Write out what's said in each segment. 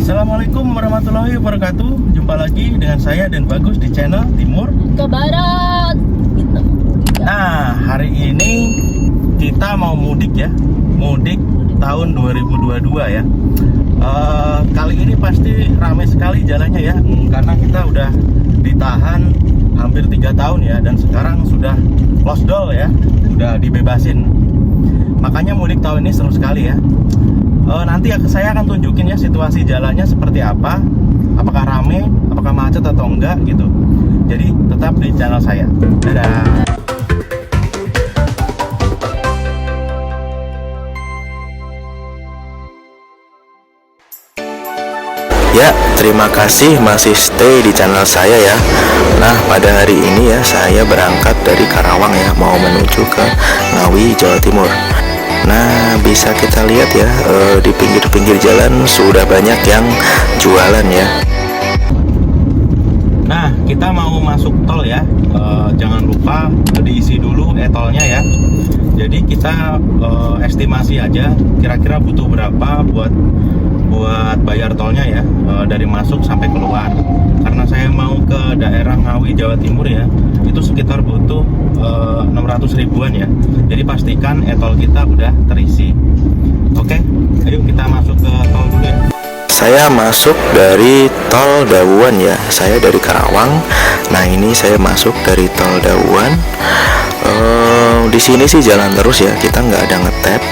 Assalamualaikum warahmatullahi wabarakatuh. Jumpa lagi dengan saya dan Bagus di channel Timur ke Barat gitu. Nah, hari ini kita mau mudik ya. Mudik tahun 2022 ya. Kali ini pasti ramai sekali jalannya ya, karena kita udah ditahan hampir 3 tahun ya, dan sekarang sudah close door ya, udah dibebasin. Makanya mudik tahun ini seru sekali ya. Nanti saya akan tunjukin ya situasi jalannya seperti apa, apakah rame, apakah macet atau enggak gitu. Jadi tetap di channel saya. Dadah. Ya, terima kasih masih stay di channel saya ya. Nah, pada hari ini ya saya berangkat dari Karawang ya, mau menuju ke Ngawi, Jawa Timur. Nah, bisa kita lihat ya, di pinggir-pinggir jalan sudah banyak yang jualan ya. Nah, kita mau masuk tol ya. Jangan lupa diisi dulu tolnya ya. Jadi kita estimasi aja kira-kira butuh berapa buat bayar tolnya ya, dari masuk sampai keluar. Karena saya mau ke daerah Ngawi, Jawa Timur ya, itu sekitar butuh 600 ribuan ya. Jadi pastikan tol kita udah terisi. Oke, ayo kita masuk ke tol dulu ya. Saya masuk dari tol Dawuan ya. Saya dari Karawang. Nah, ini saya masuk dari tol Dawuan. Di sini sih jalan terus ya, kita nggak ada ngetap.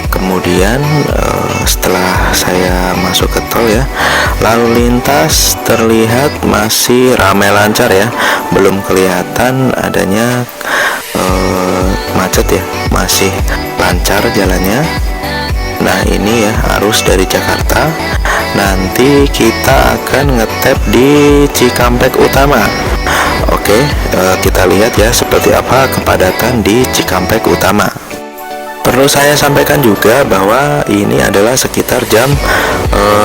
Kemudian setelah saya masuk ke tol ya, lalu lintas terlihat masih ramai lancar ya, belum kelihatan adanya macet ya, masih lancar jalannya. Nah, ini ya arus dari Jakarta. Nanti kita akan ngetap di Cikampek Utama. Oke, kita lihat ya seperti apa kepadatan di Cikampek Utama. Perlu saya sampaikan juga bahwa ini adalah sekitar jam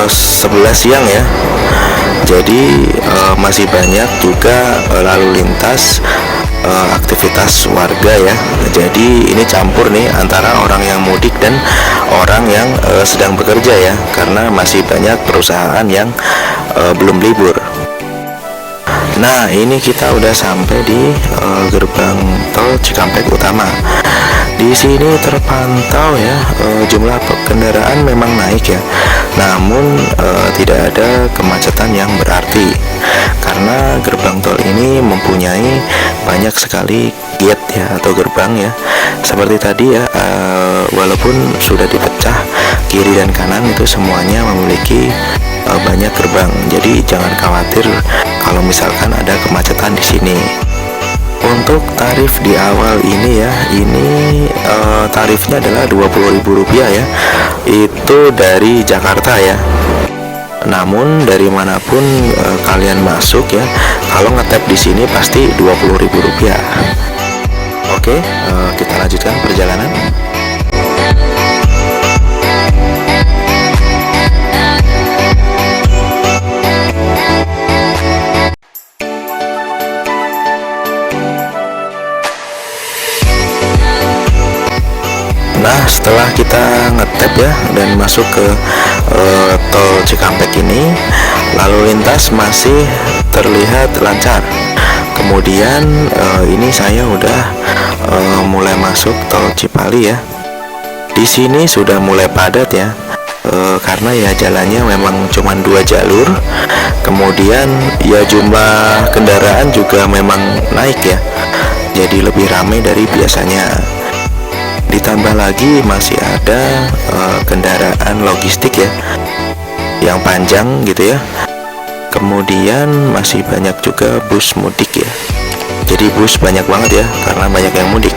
11 siang ya. Jadi masih banyak juga lalu lintas, aktivitas warga ya. Jadi ini campur nih antara orang yang mudik dan orang yang sedang bekerja ya, karena masih banyak perusahaan yang belum libur. Nah, ini kita udah sampai di gerbang tol Cikampek Utama. Di sini terpantau ya, jumlah kendaraan memang naik ya, namun tidak ada kemacetan yang berarti, karena gerbang tol ini mempunyai banyak sekali gate ya atau gerbang ya. Seperti tadi ya, walaupun sudah dipecah kiri dan kanan, itu semuanya memiliki banyak gerbang. Jadi jangan khawatir kalau misalkan ada kemacetan di sini. Untuk tarif di awal ini ya, ini tarifnya adalah Rp20.000 ya. Itu dari Jakarta ya. Namun dari manapun kalian masuk ya, kalau ngetap di sini pasti Rp20.000. Oke, kita lanjutkan perjalanan. Nah, setelah kita ngetap ya dan masuk ke tol Cikampek ini, lalu lintas masih terlihat lancar. Kemudian ini saya udah mulai masuk tol Cipali ya. Di sini sudah mulai padat ya, karena ya jalannya memang cuma 2 jalur. Kemudian ya jumlah kendaraan juga memang naik ya, jadi lebih ramai dari biasanya. Ditambah lagi masih ada kendaraan logistik ya, yang panjang gitu ya. Kemudian masih banyak juga bus mudik ya. Jadi bus banyak banget ya, karena banyak yang mudik.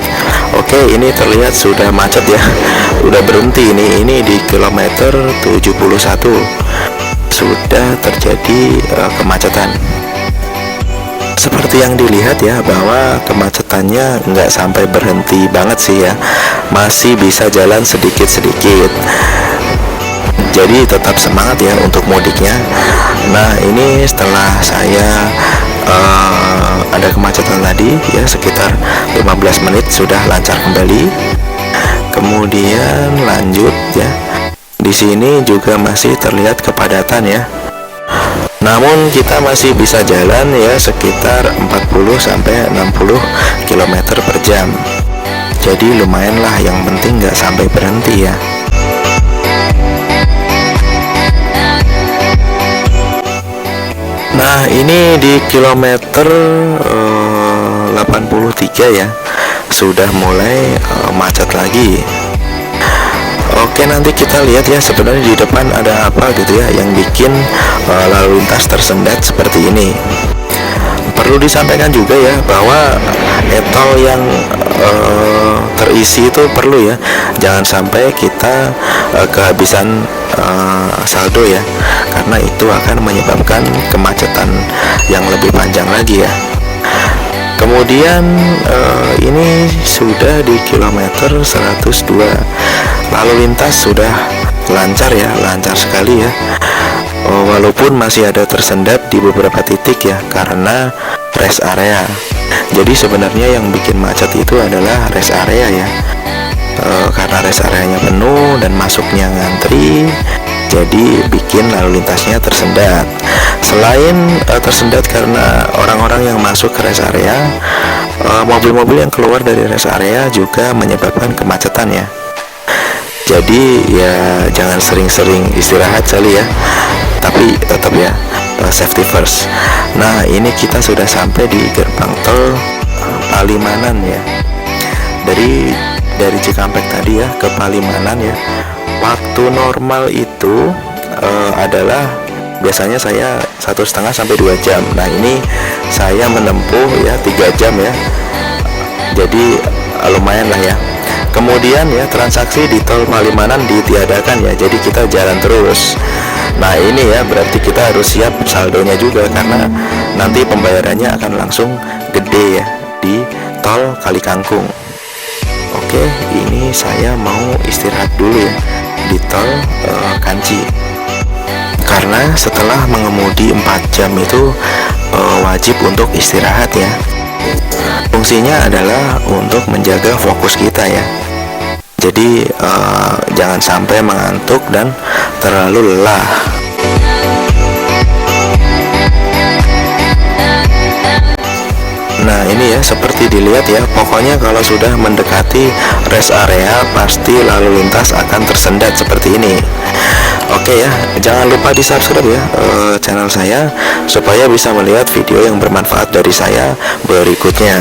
Oke, ini terlihat sudah macet ya, udah berhenti ini di kilometer 71 sudah terjadi kemacetan. Seperti yang dilihat ya, bahwa kemacetannya nggak sampai berhenti banget sih ya, masih bisa jalan sedikit-sedikit. Jadi tetap semangat ya untuk mudiknya. Nah, ini setelah saya ada kemacetan tadi ya, sekitar 15 menit sudah lancar kembali. Kemudian lanjut ya, Di sini juga masih terlihat kepadatan ya. Namun kita masih bisa jalan ya sekitar 40 sampai 60 km per jam. Jadi lumayan lah, yang penting nggak sampai berhenti ya. Nah ini di kilometer 83 ya, sudah mulai macet lagi. Oke, nanti kita lihat ya sebenarnya di depan ada apa gitu ya yang bikin lalu lintas tersendat seperti ini. Perlu disampaikan juga ya bahwa tol yang terisi itu perlu ya, jangan sampai kita kehabisan saldo ya, karena itu akan menyebabkan kemacetan yang lebih panjang lagi ya. Kemudian ini sudah di kilometer 102, lalu lintas sudah lancar ya, lancar sekali ya. Walaupun masih ada tersendat di beberapa titik ya, karena rest area. Jadi sebenarnya yang bikin macet itu adalah rest area ya, karena rest areanya penuh dan masuknya ngantri, jadi bikin lalu lintasnya tersendat. Selain tersendat karena orang-orang yang masuk ke rest area, mobil-mobil yang keluar dari rest area juga menyebabkan kemacetan ya. Jadi ya jangan sering-sering istirahat kali ya, tapi tetap ya safety first. Nah ini kita sudah sampai di gerbang tol Palimanan ya. Dari Cikampek tadi ya ke Palimanan ya. Waktu normal itu adalah biasanya saya 1,5 sampai 2 jam. Nah ini saya menempuh ya 3 jam ya. Jadi lumayan lah ya. Kemudian ya transaksi di tol Palimanan ditiadakan ya, jadi kita jalan terus. Nah ini ya berarti kita harus siap saldonya juga, karena nanti pembayarannya akan langsung gede ya di tol Kalikangkung. Oke, ini saya mau istirahat dulu ya di tol Kanci, karena setelah mengemudi 4 jam itu wajib untuk istirahat ya. Fungsinya adalah untuk menjaga fokus kita ya. Jadi jangan sampai mengantuk dan terlalu lelah. Nah ini ya seperti dilihat ya, pokoknya kalau sudah mendekati rest area pasti lalu lintas akan tersendat seperti ini. Oke ya, jangan lupa di subscribe ya channel saya supaya bisa melihat video yang bermanfaat dari saya berikutnya.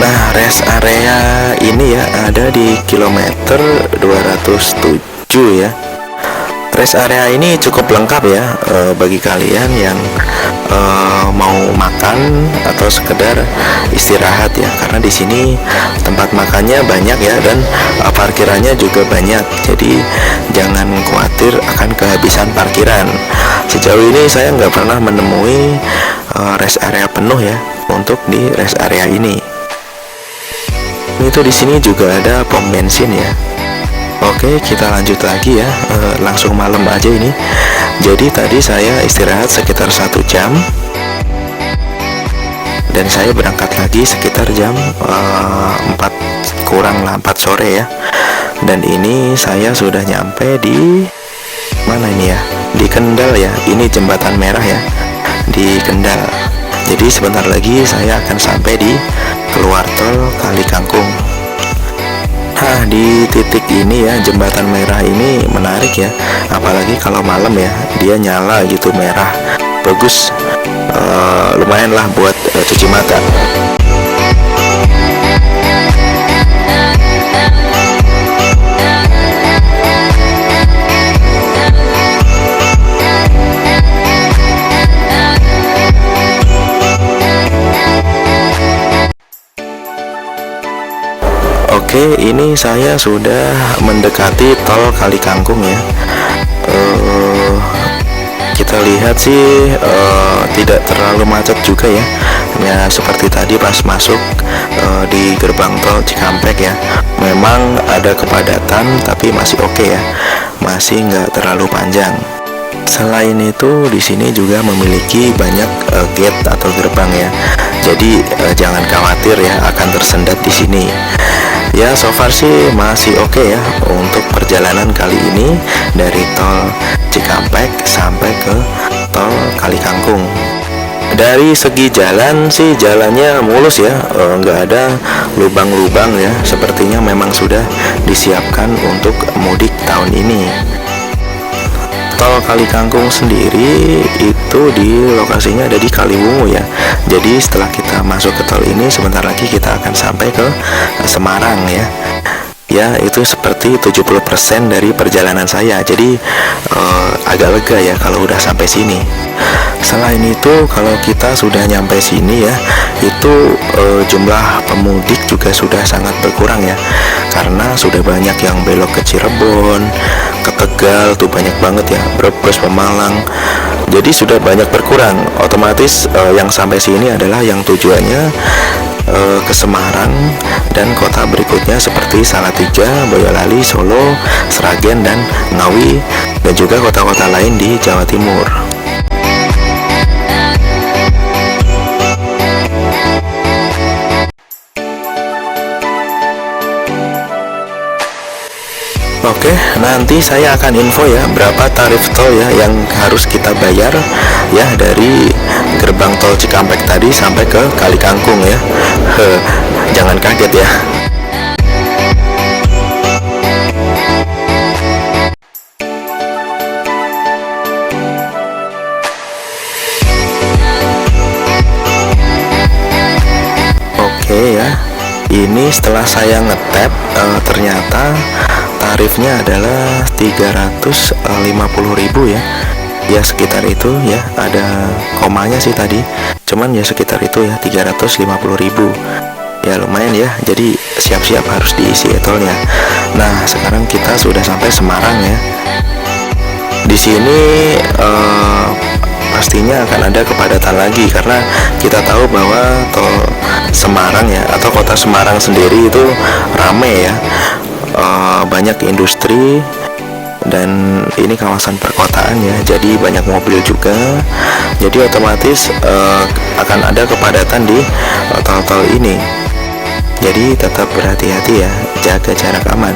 Nah rest area ini ya ada di kilometer 207 ya. Rest area ini cukup lengkap ya bagi kalian yang mau makan atau sekedar istirahat ya, karena di sini tempat makannya banyak ya dan parkirannya juga banyak. Jadi jangan khawatir akan kehabisan parkiran. Sejauh ini saya nggak pernah menemui rest area penuh ya untuk di rest area ini. Itu di sini juga ada pom bensin ya. Oke, kita lanjut lagi ya, langsung malam aja ini. Jadi tadi saya istirahat sekitar 1 jam dan saya berangkat lagi sekitar jam 4 kurang lah 4 sore ya. Dan ini saya sudah nyampe di mana ini ya, di Kendal ya. Ini jembatan merah ya di Kendal. Jadi sebentar lagi saya akan sampai di keluar tol Kalikangkung. Nah di titik ini ya, jembatan merah ini menarik ya, apalagi kalau malam ya, dia nyala gitu merah, bagus, lumayan lah buat cuci mata. Oke, ini saya sudah mendekati tol Kalikangkung ya. Kita lihat sih tidak terlalu macet juga ya. Ya seperti tadi pas masuk di gerbang tol Cikampek ya. Memang ada kepadatan tapi masih oke ya. Masih nggak terlalu panjang. Selain itu, di sini juga memiliki banyak gate atau gerbang ya. Jadi jangan khawatir ya akan tersendat di sini. Ya, so far sih masih oke ya untuk perjalanan kali ini dari tol Cikampek sampai ke tol Kali Kangkung. Dari segi jalan sih jalannya mulus ya, nggak ada lubang-lubang ya. Sepertinya memang sudah disiapkan untuk mudik tahun ini. Tol Kali Kangkung sendiri itu di lokasinya ada di Kaliwungu ya. Jadi setelah kita masuk ke tol ini, sebentar lagi kita akan sampai ke Semarang ya. Ya, itu seperti 70% dari perjalanan saya. Jadi agak lega ya kalau udah sampai sini. Selain itu, kalau kita sudah nyampe sini ya, itu jumlah pemudik juga sudah sangat berkurang ya. Karena sudah banyak yang belok ke Cirebon, ke Tegal tuh banyak banget ya, Brebes, Pemalang. Jadi sudah banyak berkurang. Otomatis yang sampai sini adalah yang tujuannya ke Semarang dan kota berikutnya seperti Salatiga, Boyolali, Solo, Sragen, dan Ngawi, dan juga kota-kota lain di Jawa Timur. Oke, nanti saya akan info ya berapa tarif tol ya yang harus kita bayar ya dari gerbang tol Cikampek tadi sampai ke Kali Kangkung ya. Jangan kaget ya. Oke ya. Ini setelah saya ngetap ternyata tarifnya adalah 350.000 ya. Ya sekitar itu ya, ada komanya sih tadi. Cuman ya sekitar itu ya, 350.000. Ya lumayan ya. Jadi siap-siap harus diisi tolnya. Nah, sekarang kita sudah sampai Semarang ya. Di sini pastinya akan ada kepadatan lagi karena kita tahu bahwa tol Semarang ya atau kota Semarang sendiri itu rame ya. Banyak industri dan ini kawasan perkotaan ya, jadi banyak mobil juga, jadi otomatis akan ada kepadatan di tol-tol ini. Jadi tetap berhati-hati ya, jaga jarak aman.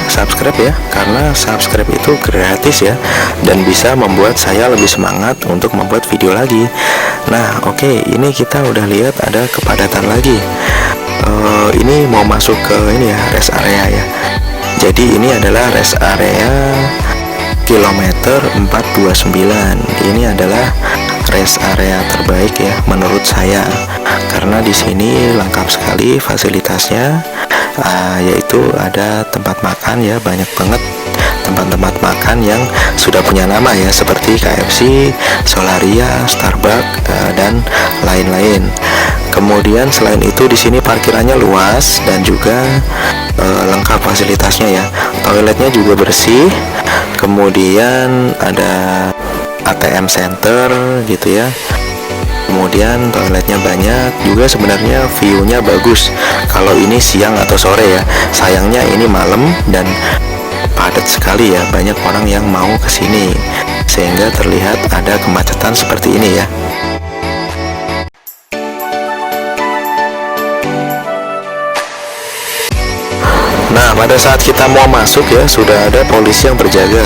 Subscribe ya, karena subscribe itu gratis ya dan bisa membuat saya lebih semangat untuk membuat video lagi. Nah oke, ini kita udah lihat ada kepadatan lagi. Ini mau masuk ke ini ya, rest area ya. Jadi ini adalah rest area kilometer 429. Ini adalah rest area terbaik ya menurut saya, karena di sini lengkap sekali fasilitasnya. Yaitu ada tempat makan ya, banyak banget tempat-tempat makan yang sudah punya nama ya, seperti KFC, Solaria, Starbucks, dan lain-lain. Kemudian selain itu di sini parkirannya luas dan juga lengkap fasilitasnya ya. Toiletnya juga bersih. Kemudian ada ATM center gitu ya. Kemudian toiletnya banyak juga, sebenarnya view-nya bagus kalau ini siang atau sore ya. Sayangnya ini malam dan padat sekali ya, banyak orang yang mau ke sini sehingga terlihat ada kemacetan seperti ini ya. Nah, pada saat kita mau masuk ya, sudah ada polisi yang berjaga.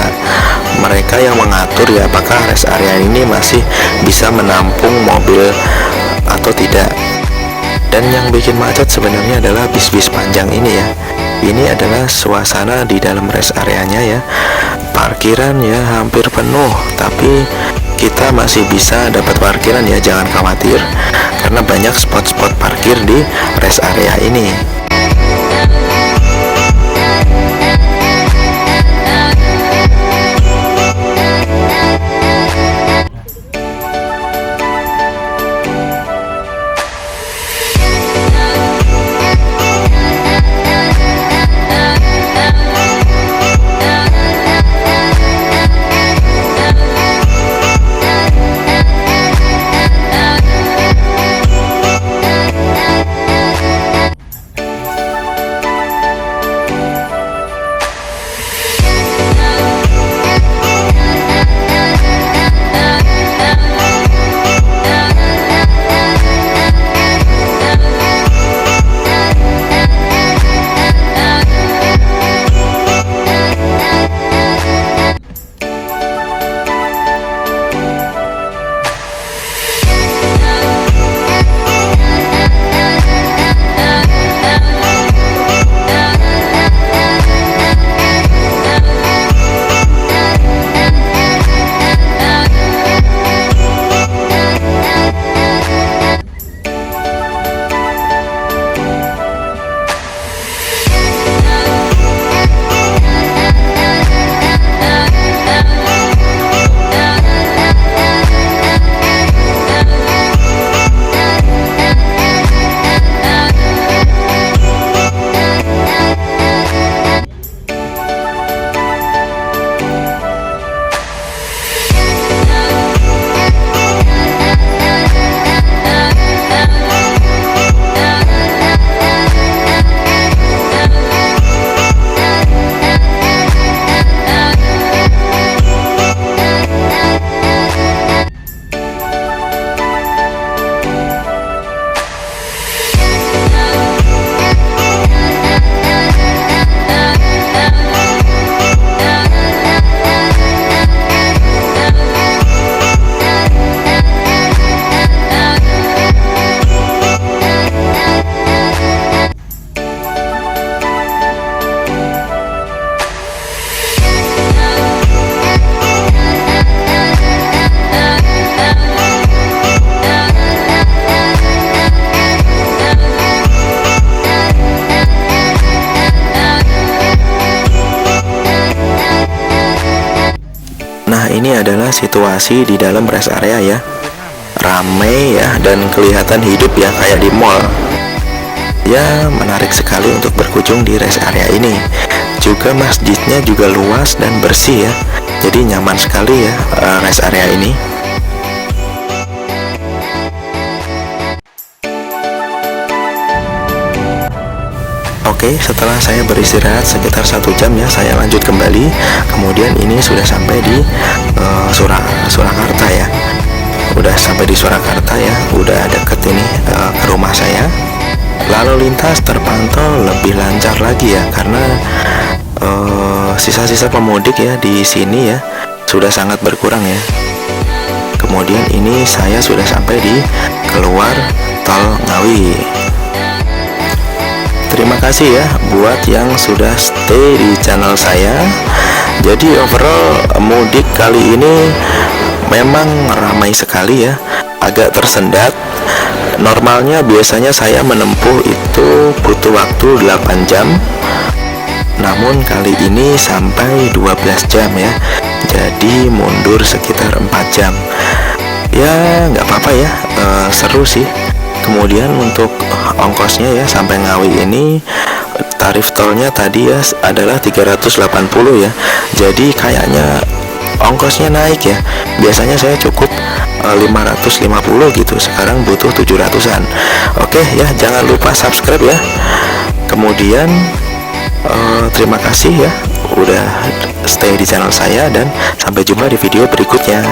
Mereka yang mengatur ya apakah rest area ini masih bisa menampung mobil atau tidak. Dan yang bikin macet sebenarnya adalah bis-bis panjang ini ya. Ini adalah suasana di dalam rest areanya ya. Parkiran ya hampir penuh, tapi kita masih bisa dapat parkiran ya, jangan khawatir. Karena banyak spot-spot parkir di rest area ini. Nah, ini adalah situasi di dalam rest area ya. Ramai ya dan kelihatan hidup ya kayak di mall. Ya, menarik sekali untuk berkunjung di rest area ini. Juga masjidnya juga luas dan bersih ya. Jadi nyaman sekali ya rest area ini. Oke, setelah saya beristirahat sekitar 1 jam ya, saya lanjut kembali. Kemudian ini sudah sampai di Surakarta ya. Udah sampai di Surakarta ya, udah deket ini ke rumah saya. Lalu lintas terpantau lebih lancar lagi ya, karena sisa-sisa pemudik ya di sini ya sudah sangat berkurang ya. Kemudian ini saya sudah sampai di keluar Tol Ngawi. Terima kasih ya buat yang sudah stay di channel saya. Jadi overall mudik kali ini memang ramai sekali ya, agak tersendat. Normalnya biasanya saya menempuh itu butuh waktu 8 jam, namun kali ini sampai 12 jam ya. Jadi mundur sekitar 4 jam. Ya nggak apa-apa ya, seru sih. Kemudian untuk ongkosnya ya sampai Ngawi ini tarif tolnya tadi ya adalah 380 ya. Jadi kayaknya ongkosnya naik ya. Biasanya saya cukup 550 gitu, sekarang butuh 700-an. Oke ya, jangan lupa subscribe ya. Kemudian terima kasih ya udah stay di channel saya, dan sampai jumpa di video berikutnya.